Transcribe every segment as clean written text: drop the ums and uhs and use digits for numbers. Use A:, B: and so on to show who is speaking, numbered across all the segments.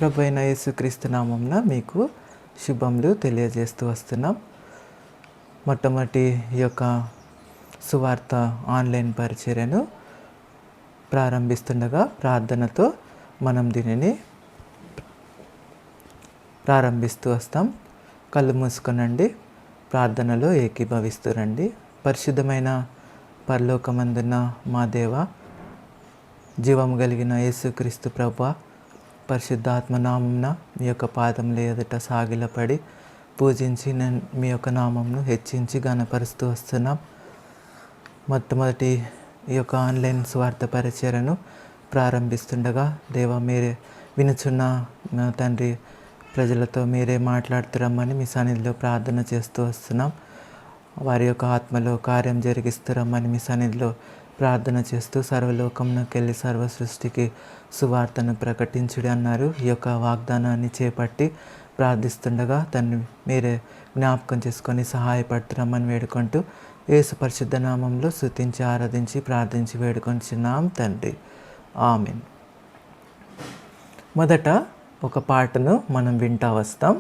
A: ప్రభు అయిన యేసుక్రీస్తు నామంన మీకు శుభములు తెలియజేస్తూ వస్తున్నాం. మొట్టమొదటి ఈ యొక్క సువార్త ఆన్లైన్ పరిచర్యను ప్రారంభిస్తుండగా ప్రార్థనతో మనం దీనిని ప్రారంభిస్తూ వస్తాం. కళ్ళు మూసుకొనండి, ప్రార్థనలో ఏకీభవిస్తురండి. పరిశుద్ధమైన పరలోకమందున్న మా దేవ, జీవము కలిగిన యేసుక్రీస్తు ప్రభువా, పరిశుద్ధాత్మ నామంన మీ యొక్క పాదముల ఎదుట సాగిలపడి పూజించి మీ యొక్క నామంను హెచ్చించి ఘనపరుస్తూ వస్తున్నాం. మొట్టమొదటి ఈ యొక్క ఆన్లైన్ స్వార్థ పరిచర్యను ప్రారంభిస్తుండగా దేవా, మీరే వినుచున్న నా తండ్రి ప్రజలతో మీరే మాట్లాడుతురమ్మని మీ సన్నిధిలో ప్రార్థన చేస్తూ వస్తున్నాం. వారి యొక్క ఆత్మలో కార్యం జరిగిస్తురమ్మని మీ సన్నిధిలో ప్రార్థన చేస్తూ సర్వలోకంలోకి వెళ్ళి సర్వ సృష్టికి సువార్తను ప్రకటించుడి అన్నారు. ఈ యొక్క వాగ్దానాన్ని చేపట్టి ప్రార్థిస్తుండగా తను మీరే జ్ఞాపకం చేసుకొని సహాయపడుతురమ్మని వేడుకుంటూ యేసు పరిశుద్ధ నామంలో స్తుతించి ఆరాధించి ప్రార్థించి వేడుకొంచున్నాం తండ్రి, ఆమేన్. మొదట ఒక పాటను మనం వింటా వస్తాం.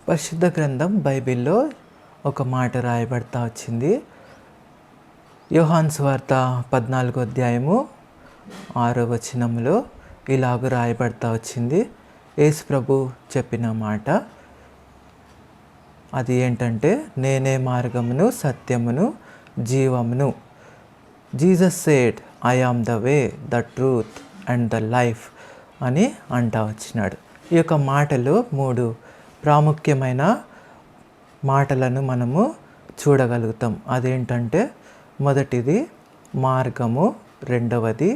A: పరిశుద్ధ గ్రంథం బైబిల్లో ఒక మాట రాయబడతా వచ్చింది. యోహాను సువార్త 14వ అధ్యాయము 6వ వచనంలో ఇలాగ రాయబడతా వచ్చింది. యేసు ప్రభు చెప్పిన మాట అది ఏంటంటే, నేనే మార్గమును సత్యమును జీవమును. Jesus said, I am the way, the truth and the life అని అంటా వచ్చినాడు. ఈ యొక్క మాటలు 3 ప్రాముఖ్యమైన మాటలను మనము చూడగలుగుతాం. అదేంటంటే, మొదటిది మార్గము, రెండవది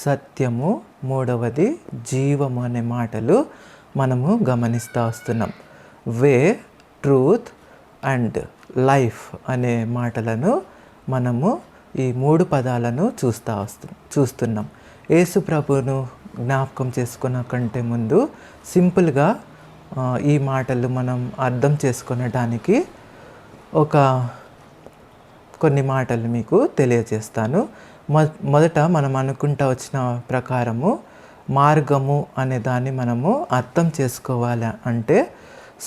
A: సత్యము, మూడవది జీవము అనే మాటలు మనము గమనిస్తూ వస్తున్నాం. వే, ట్రూత్ అండ్ లైఫ్ అనే మాటలను మనము ఈ 3 పదాలను చూస్తున్నాం. యేసు ప్రభువును జ్ఞాపకం చేసుకున్న కంటే ముందు సింపుల్గా ఈ మాటలు మనం అర్థం చేసుకునడానికి కొన్ని మాటలు మీకు తెలియజేస్తాను. మొదట మనం అనుకుంటూ వచ్చిన ప్రకారము మార్గము అనే దాన్ని మనము అర్థం చేసుకోవాలి అంటే,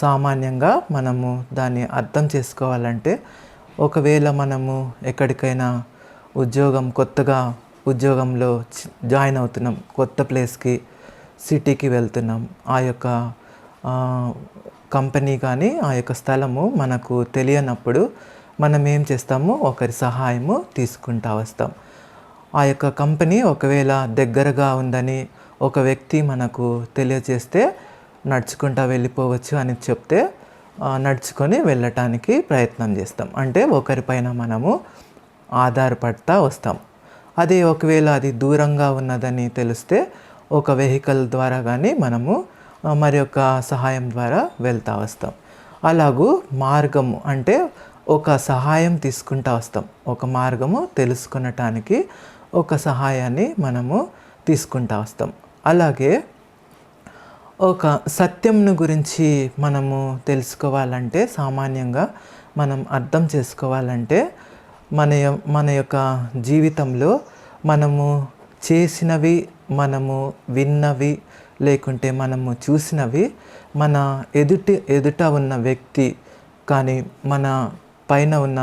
A: సామాన్యంగా మనము దాన్ని అర్థం చేసుకోవాలంటే, ఒకవేళ మనము ఎక్కడికైనా కొత్తగా ఉద్యోగంలో జాయిన్ అవుతున్నాం, కొత్త ప్లేస్కి, సిటీకి వెళ్తున్నాం, ఆ యొక్క కంపెనీ కానీ ఆ యొక్క స్థలము మనకు తెలియనప్పుడు మనం ఏం చేస్తాము, ఒకరి సహాయము తీసుకుంటూ వస్తాం. ఆ యొక్క కంపెనీ ఒకవేళ దగ్గరగా ఉందని ఒక వ్యక్తి మనకు తెలియజేస్తే నడుచుకుంటూ వెళ్ళిపోవచ్చు అని చెప్తే నడుచుకొని వెళ్ళటానికి ప్రయత్నం చేస్తాం. అంటే ఒకరిపైన మనము ఆధారపడతా వస్తాం. అదే ఒకవేళ అది దూరంగా ఉన్నదని తెలిస్తే ఒక వెహికల్ ద్వారా కానీ మనము మరి యొక్క సహాయం ద్వారా వెళ్తూ వస్తాం. అలాగూ మార్గము అంటే ఒక సహాయం తీసుకుంటూ వస్తాం. ఒక మార్గము తెలుసుకునటానికి ఒక సహాయాన్ని మనము తీసుకుంటూ వస్తాం. అలాగే ఒక సత్యంను గురించి మనము తెలుసుకోవాలంటే, సామాన్యంగా మనం అర్థం చేసుకోవాలంటే, మన యొక్క జీవితంలో మనము చేసినవి, మనము విన్నవి, లేకుంటే మనము చూసినవి, మన ఎదుట ఉన్న వ్యక్తి కానీ, మన పైన ఉన్న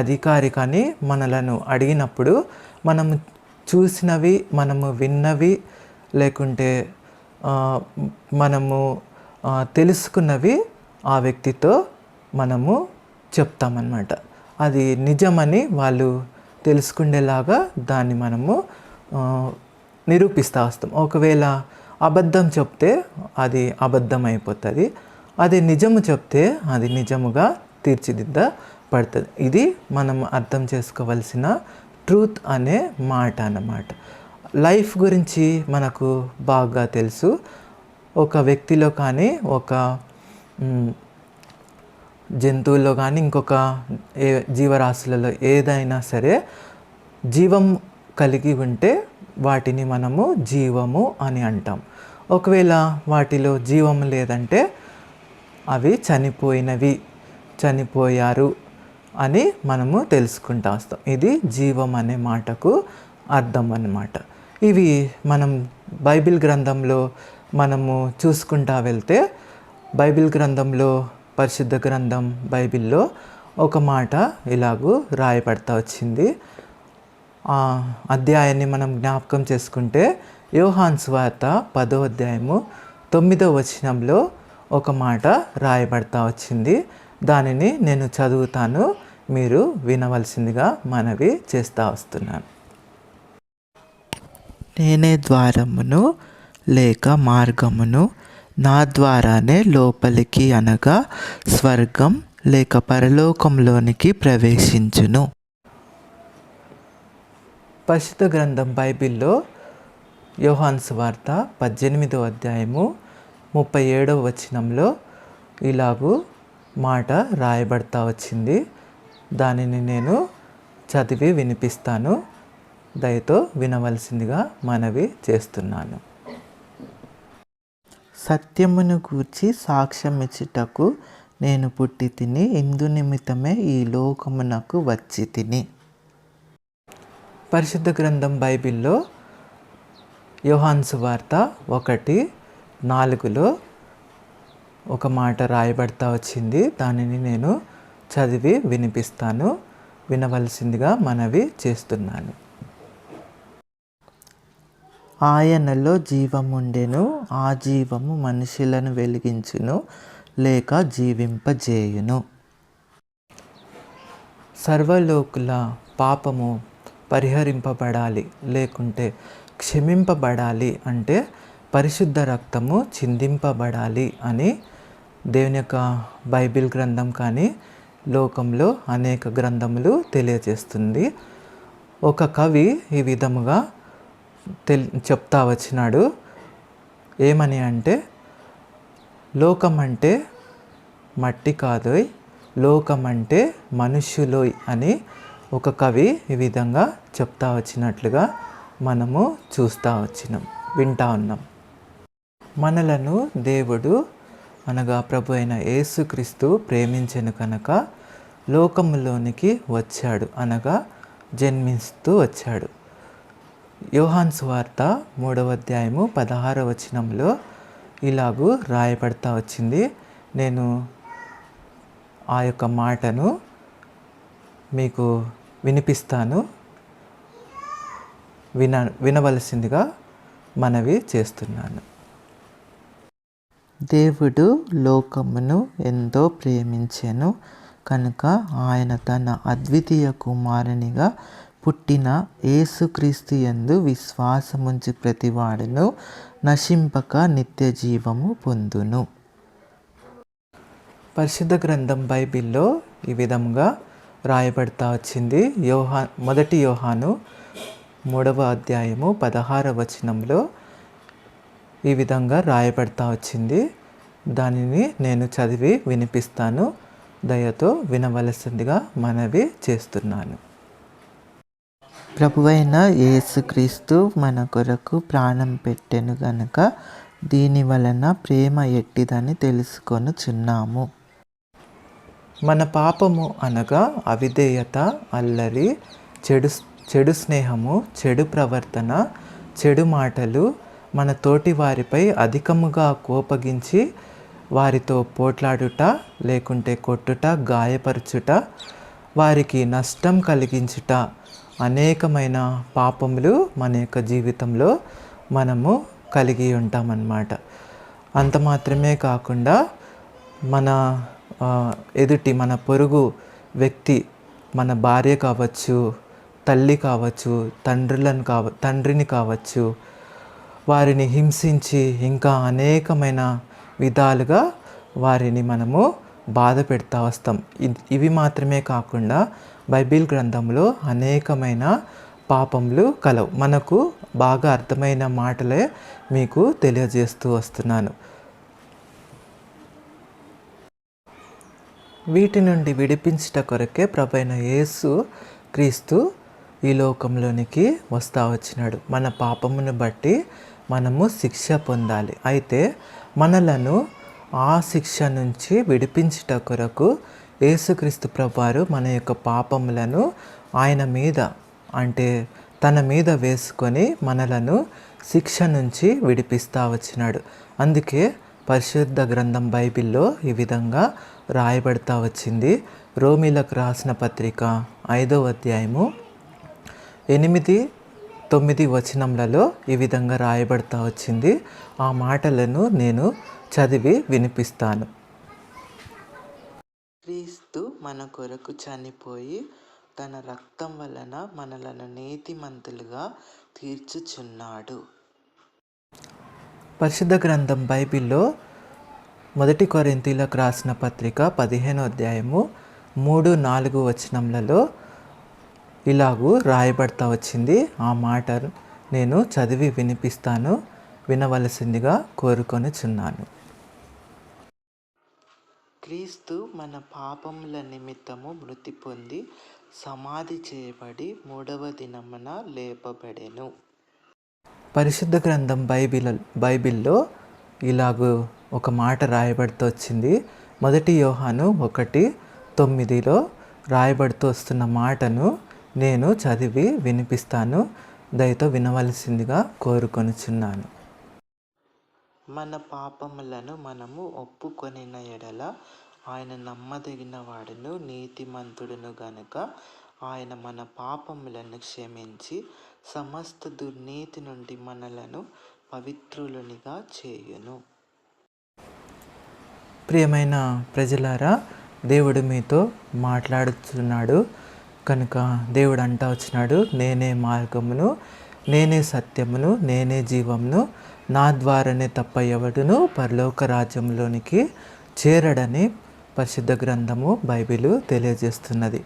A: అధికారి కానీ మనలను అడిగినప్పుడు, మనము చూసినవి, మనము విన్నవి, లేకుంటే మనము తెలుసుకున్నవి ఆ వ్యక్తితో మనము చెప్తామన్నమాట. అది నిజమని వాళ్ళు తెలుసుకునేలాగా దాన్ని మనము నిరూపిస్తూ వస్తాం. ఒకవేళ అబద్ధం చెప్తే అది అబద్ధం అయిపోతుంది, అదే నిజము చెప్తే అది నిజముగా తీర్చిదిద్దబడుతుంది. ఇది మనం అర్థం చేసుకోవలసిన ట్రూత్ అనే మాట అన్నమాట. లైఫ్ గురించి మనకు బాగా తెలుసు. ఒక వ్యక్తిలో కానీ, ఒక జంతువుల్లో కానీ, ఇంకొక జీవరాశులలో ఏదైనా సరే జీవం కలిగి ఉంటే వాటిని మనము జీవము అని అంటాం. ఒకవేళ వాటిలో జీవం లేదంటే అవి చనిపోయారు అని మనము తెలుసుకుంటూ వస్తాం. ఇది జీవం అనే మాటకు అర్థం అన్నమాట. ఇవి మనం బైబిల్ గ్రంథంలో మనము చూసుకుంటా వెళ్తే, బైబిల్ గ్రంథంలో, పరిశుద్ధ గ్రంథం బైబిల్లో ఒక మాట ఇలాగూ రాయబడతా వచ్చింది. ఆ అధ్యాయాన్ని మనం జ్ఞాపకం చేసుకుంటే, యోహాను సువార్త 10వ అధ్యాయము 9వ వచనంలో ఒక మాట రాయబడతా వచ్చింది. దానిని నేను చదువుతాను, మీరు వినవలసిందిగా మనవి చేస్తూ వస్తున్నాను. నేనే ద్వారమును లేక మార్గమును, నా ద్వారానే లోపలికి అనగా స్వర్గం లేక పరలోకంలోనికి ప్రవేశించును. పరిశుద్ధ గ్రంథం బైబిల్లో యోహాను సువార్త 18వ అధ్యాయము 37వ వచనంలో ఇలాగూ మాట రాయబడతా వచ్చింది. దానిని నేను చదివి వినిపిస్తాను, దయతో వినవలసిందిగా మనవి చేస్తున్నాను. సత్యమును గూర్చి సాక్ష్యం ఇచ్చుటకు నేను పుట్టి తిని, ఇందు నిమిత్తమే ఈ లోకమునకు వచ్చి తిని. పరిశుద్ధ గ్రంథం బైబిల్లో యోహాను సువార్త 1:4 ఒక మాట రాయబడతా వచ్చింది. దానిని నేను చదివి వినిపిస్తాను. వినవలసిందిగా మనవి చేస్తున్నాను. ఆయనలో జీవముండెను, ఆ జీవము మనుషులను వెలిగించును, లేక జీవింపజేయును. సర్వలోకుల పాపము పరిహరింపబడాలి, లేకుంటే క్షమింపబడాలి అంటే పరిశుద్ధ రక్తము చిందింపబడాలి అని దేవుని యొక్క బైబిల్ గ్రంథం కానీ లోకంలో అనేక గ్రంథములు తెలియజేస్తుంది. ఒక కవి ఈ విధముగా చెప్తా వచ్చినాడు. ఏమని అంటే, లోకం అంటే మట్టి కాదోయ్, లోకం అంటే మనుష్యులోయ్ అని ఒక కవి ఈ విధంగా చెప్తా వచ్చినట్లుగా మనము వింటా ఉన్నాం. మనలను దేవుడు అనగా ప్రభు అయిన యేసుక్రీస్తు ప్రేమించెను కనుక లోకములోనికి వచ్చాడు, అనగా జన్మిస్తూ వచ్చాడు. యోహాను సువార్త 3వ అధ్యాయము 16వ వచనంలో ఇలాగూ రాయబడతా వచ్చింది. నేను ఆ యొక్క మాటను మీకు వినిపిస్తాను. వినవలసిందిగా మనవి చేస్తున్నాను. దేవుడు లోకమును ఎంతో ప్రేమించెను కనుక ఆయన తన అద్వితీయ కుమారునిగా పుట్టిన యేసుక్రీస్తు యందు విశ్వాసముంచి ప్రతివాడును నశింపక నిత్య జీవము పొందును. పరిశుద్ధ గ్రంథం బైబిల్లో ఈ విధంగా రాయబడతా వచ్చింది. మొదటి యోహాను 3వ అధ్యాయము 16వ వచనంలో ఈ విధంగా రాయబడతా వచ్చింది. దానిని నేను చదివి వినిపిస్తాను. దయతో వినవలసిందిగా మనవి చేస్తున్నాను. ప్రభువైన యేసుక్రీస్తు మన కొరకు ప్రాణం పెట్టెను గనుక దీని వలన ప్రేమ ఎట్టిదని తెలుసుకొనుచున్నాము. మన పాపము అనగా అవిధేయత, అల్లరి, చెడు స్నేహము, చెడు ప్రవర్తన, చెడు మాటలు, మన తోటి వారిపై అధికముగా కోపగించి వారితో పోట్లాడుట, లేకుంటే కొట్టుట, గాయపరచుట, వారికి నష్టం కలిగించుట, అనేకమైన పాపములు మన యొక్క జీవితంలో మనము కలిగి ఉంటామన్నమాట. అంత మాత్రమే కాకుండా మన మన పొరుగు వ్యక్తి, మన భార్య కావచ్చు, తల్లి కావచ్చు, తండ్రిని కావచ్చు, వారిని హింసించి ఇంకా అనేకమైన విధాలుగా వారిని మనము బాధ పెడతా వస్తాం. ఇవి మాత్రమే కాకుండా బైబిల్ గ్రంథంలో అనేకమైన పాపములు కలవు. మనకు బాగా అర్థమైన మాటలే మీకు తెలియజేస్తూ వస్తున్నాను. వీటి నుండి విడిపించుట కొరకే ప్రభువైన యేసు క్రీస్తు ఈ లోకంలోనికి వస్తా వచ్చినాడు. మన పాపమును బట్టి మనము శిక్ష పొందాలి. అయితే మనలను ఆ శిక్ష నుంచి విడిపించుట కొరకు యేసుక్రీస్తు ప్రభువారు మన యొక్క పాపములను ఆయన మీద, అంటే తన మీద వేసుకొని మనలను శిక్ష నుంచి విడిపిస్తా వచ్చినాడు. అందుకే పరిశుద్ధ గ్రంథం బైబిల్లో ఈ విధంగా రాయబడతా వచ్చింది. రోమీలకు రాసిన పత్రిక 5వ అధ్యాయము 8-9 వచనములలో ఈ విధంగా రాయబడతా వచ్చింది. ఆ మాటలను నేను చదివి వినిపిస్తాను. క్రీస్తు మన కొరకు చనిపోయి తన రక్తం వలన మనలను నీతిమంతులుగా తీర్చుచున్నాడు. పరిశుద్ధ గ్రంథం బైబిల్లో 1 కొరింథీయులకు రాసిన పత్రిక 15వ అధ్యాయము 3-4 వచనములలో ఇలాగూ రాయబడతా వచ్చింది. ఆ మాట నేను చదివి వినిపిస్తాను. వినవలసిందిగా కోరుకొనుచున్నాను. క్రీస్తు మన పాపముల నిమిత్తము మృతి పొంది సమాధి చేయబడి 3వ దినమున లేపబడెను. పరిశుద్ధ గ్రంథం బైబిల్లో ఇలాగూ ఒక మాట రాయబడుతూ వచ్చింది. 1 యోహాను 1:9 రాయబడుతూ వస్తున్న మాటను నేను చదివి వినిపిస్తాను. దయతో వినవలసిందిగా కోరుకొనుచున్నాను. మన పాపములను మనము ఒప్పుకొనిన ఎడల ఆయన నమ్మదగిన వాడును నీతిమంతుడును గనుక ఆయన మన పాపములను క్షమించి సమస్త దుర్నీతి నుండి మనలను పవిత్రులునిగా చేయును. ప్రియమైన ప్రజలారా, దేవుడు మీతో మాట్లాడుతున్నాడు కనుక దేవుడు అంటా వచ్చినాడు, నేనే మార్గమును, నేనే సత్యమును, నేనే జీవమును, నా ద్వారానే తప్ప ఎవడును పరలోక రాజ్యంలోనికి చేరడని పరిశుద్ధ గ్రంథము బైబిలు తెలియజేస్తున్నది.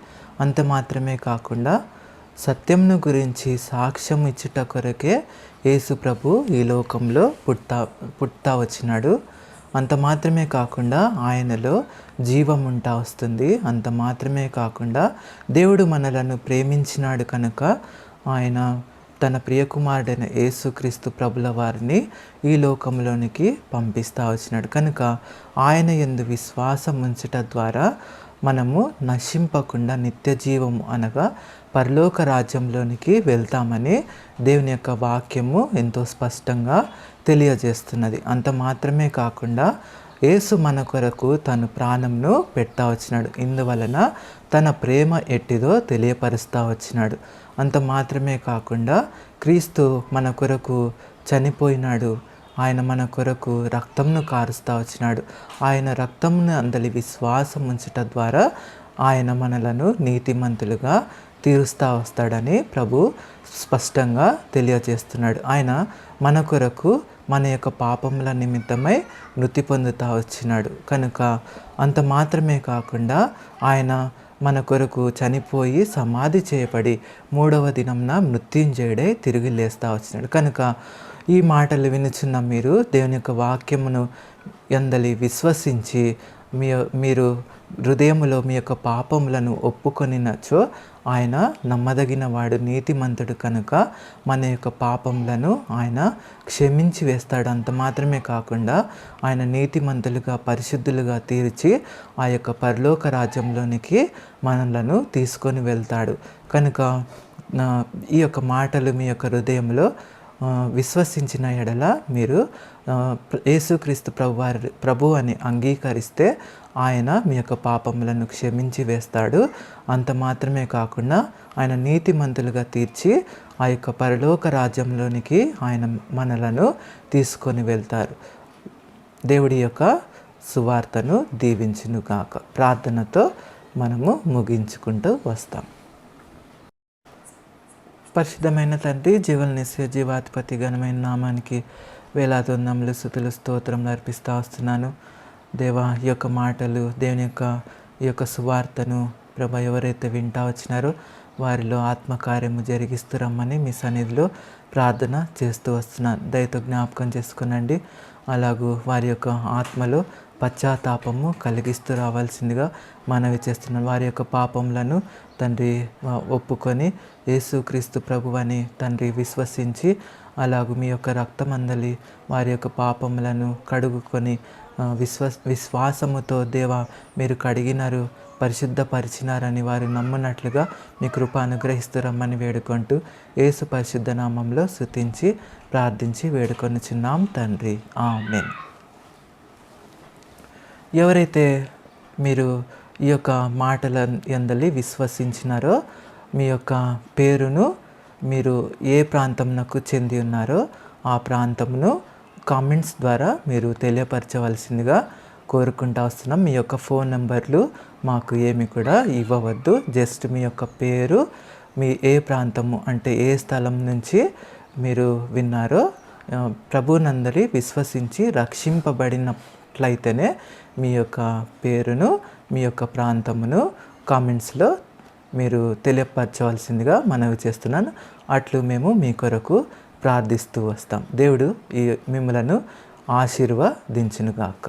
A: అంత మాత్రమే కాకుండా సత్యంను సాక్ష్యం ఇచ్చుట కొరకే యేసు ప్రభు ఈ లోకంలో పుట్టా వచ్చినాడు. అంత మాత్రమే కాకుండా ఆయనలో జీవం ఉంటా వస్తుంది. అంత మాత్రమే కాకుండా దేవుడు మనలను ప్రేమించినాడు కనుక ఆయన తన ప్రియకుమారుడైన యేసుక్రీస్తు ప్రభుల వారిని ఈ లోకంలోనికి పంపిస్తూ వచ్చినాడు. కనుక ఆయన యందు విశ్వాసం ఉంచుట ద్వారా మనము నశింపకుండా నిత్య జీవము అనగా పరలోక రాజ్యంలోనికి వెళ్తామని దేవుని యొక్క వాక్యము ఎంతో స్పష్టంగా తెలియజేస్తున్నది. అంత మాత్రమే కాకుండా యేసు మన కొరకు తన ప్రాణంను పెట్టా వచ్చినాడు. ఇందువలన తన ప్రేమ ఎట్టిదో తెలియపరుస్తూ వచ్చినాడు. అంత మాత్రమే కాకుండా క్రీస్తు మన కొరకు చనిపోయినాడు. ఆయన మన కొరకు రక్తంను కారుస్తూ వచ్చినాడు. ఆయన రక్తంను అందలి విశ్వాసం ఉంచుట ద్వారా ఆయన మనలను నీతిమంతులుగా తీరుస్తూ వస్తాడని ప్రభు స్పష్టంగా తెలియజేస్తున్నాడు. ఆయన మన కొరకు మన యొక్క పాపముల నిమిత్తమై మృతి పొందుతూ వచ్చినాడు. కనుక అంత మాత్రమే కాకుండా ఆయన మన కొరకు చనిపోయి సమాధి చేయబడి 3వ దినంన మృత్యుంజయుడై తిరిగి లేస్తూ వచ్చినాడు. కనుక ఈ మాటలు వినుచున్న మీరు దేవుని యొక్క వాక్యమును యందలి విశ్వసించి మీరు హృదయములో మీ యొక్క పాపములను ఒప్పుకొనినచో ఆయన నమ్మదగిన వాడు, నీతిమంతుడు కనుక మన యొక్క పాపములను ఆయన క్షమించి వేస్తాడు. అంత మాత్రమే కాకుండా ఆయన నీతిమంతులుగా పరిశుద్ధులుగా తీర్చి ఆ యొక్క పరలోక రాజ్యంలోనికి మనలను తీసుకొని వెళ్తాడు. కనుక ఈ యొక్క మాటలు మీ యొక్క హృదయంలో విశ్వసించిన ఎడల మీరు యేసుక్రీస్తు ప్రభు అని అంగీకరిస్తే ఆయన మీ యొక్క పాపములను క్షమించి వేస్తాడు. అంత మాత్రమే కాకుండా ఆయన నీతిమంతులుగా తీర్చి ఆ యొక్క పరలోక రాజ్యంలోనికి ఆయన మనలను తీసుకొని వెళ్తారు. దేవుడి యొక్క సువార్తను దీవించునుగాక. ప్రార్థనతో మనము ముగించుకుంటూ వస్తాం. పరిశుద్ధమైన తండ్రి, జీవననిచ్చే జీవాధిపతి ఘనమైన నామానికి వేలాది వందనములు, స్తుతులు, స్తోత్రములు అర్పిస్తూ వస్తున్నాను. దేవా, ఈ యొక్క మాటలు, దేవుని యొక్క ఈ యొక్క సువార్తను ప్రభా ఎవరైతే వింటా వచ్చినారో వారిలో ఆత్మకార్యము జరిగిస్తూ రమ్మని మీ సన్నిధిలో ప్రార్థన చేస్తూ వస్తున్నాను. దయతో జ్ఞాపకం చేసుకునండి. అలాగూ వారి యొక్క ఆత్మలో పశ్చాత్తాపము కలిగిస్తూ రావాల్సిందిగా మనవి చేస్తున్నాను. వారి యొక్క పాపములను తండ్రి ఒప్పుకొని యేసుక్రీస్తు ప్రభువని తండ్రి విశ్వసించి అలాగూ మీ యొక్క రక్తమందలి వారి యొక్క పాపములను కడుగుకొని విశ్వాసముతో దేవా మీరు కడిగినారు, పరిశుద్ధపరిచినారని వారు నమ్మునట్లుగా మీ కృప అనుగ్రహిస్తురమ్మని వేడుకుంటూ యేసు పరిశుద్ధ నామంలో స్తుతించి ప్రార్థించి వేడుకొనుచున్నాం తండ్రి. ఆమేన్. ఎవరైతే మీరు ఈ యొక్క మాటల యందలి విశ్వసించినారో మీ యొక్క పేరును, మీరు ఏ ప్రాంతంకు చెంది ఉన్నారో ఆ ప్రాంతమును కామెంట్స్ ద్వారా మీరు తెలియపరచవలసిందిగా కోరుకుంటూ వస్తున్నాం. మీ యొక్క ఫోన్ నెంబర్లు మాకు ఏమి కూడా ఇవ్వవద్దు. జస్ట్ మీ యొక్క పేరు, మీ ఏ ప్రాంతము అంటే ఏ స్థలం నుంచి మీరు విన్నారో, ప్రభునందరి విశ్వసించి రక్షింపబడినట్లయితేనే మీ యొక్క పేరును, మీ యొక్క ప్రాంతమును కామెంట్స్లో మీరు తెలియపరచవలసిందిగా మనవి చేస్తున్నాను. అట్లు మేము మీ కొరకు ప్రార్థిస్తూ వస్తాం. దేవుడు ఈ మిమ్మలను ఆశీర్వదించునుగాక.